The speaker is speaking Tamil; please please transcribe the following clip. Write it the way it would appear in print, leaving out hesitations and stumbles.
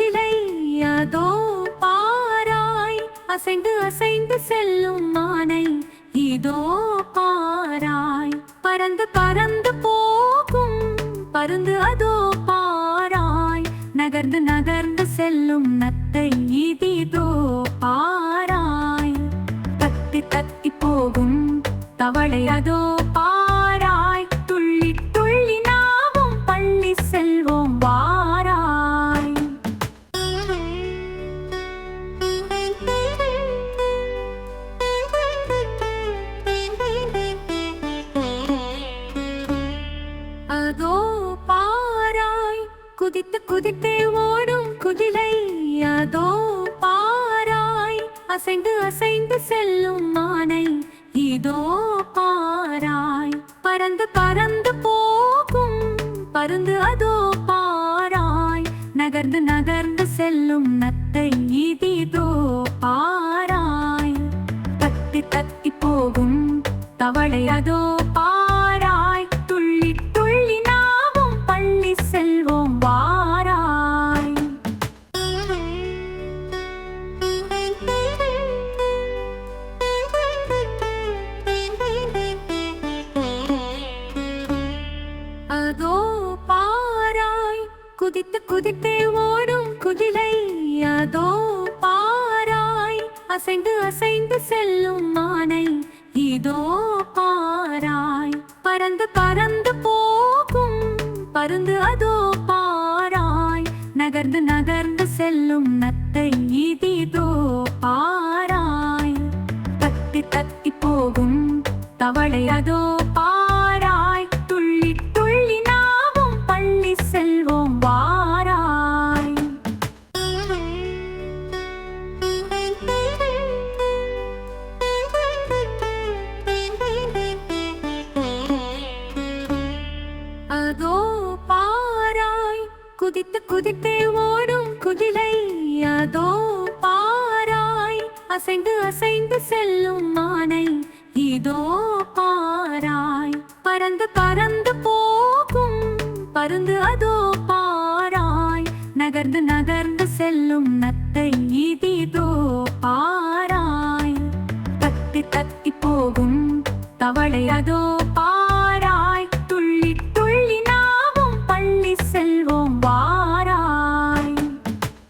குதிரை அதோ பாராய். அசைந்து அசைந்து செல்லும் மானை இதோ பாராய். பறந்து பறந்து போகும் பருந்து அதோ பாராய். நகர்ந்து நகர்ந்து செல்லும் நத்தை இதோ பாராய். தத்தி தத்தி போகும் தவளை அதோ பாராய். துள்ளி துள்ளி நாமும் பள்ளி செல்வோம் வாராய். அதோ பாராய். குதித்து குதித்தே ஓடும் குதிரை அதோ பாராய். அசைந்து அசைந்து செல்லும் மானை இதோ பாராய். பறந்து பறந்து போகும் பருந்து அதோ பாராய். நகர்ந்து நகர்ந்து செல்லும் நத்தை இதோ பாராய். தத்தி தத்தி போகும் தவளை அதோ பாராய். துள்ளி துள்ளி நாமும் பள்ளி செல்வோம் வாராய். அதோ பாராய். குதித்து குதித்தே ஓடும் குதிரை அதோ பாராய். அசைந்து அசைந்து செல்லும் மானை இதோ பாராய். பறந்து பறந்து போகும் பருந்து அதோ பாராய். நகர்ந்து நகர்ந்து செல்லும் நத்தை இதோ பாராய். தத்தி தத்தி போகும் தவளை அதோ பாராய். துள்ளி துள்ளி நாமும் பள்ளி செல்வோம் வாராய். அதோ பாராய். குதித்து குதித்தே ஓடும் குதிரை அதோ பாராய். அசைந்து அசைந்து செல்லும் மானை இதோ பாராய். பறந்து பறந்து போகும் பருந்து அதோ பாராய். நகர்ந்து நகர்ந்து செல்லும் நத்தை இதோ பாராய். தத்தி தத்தி போகும் தவளை அதோ பாராய்.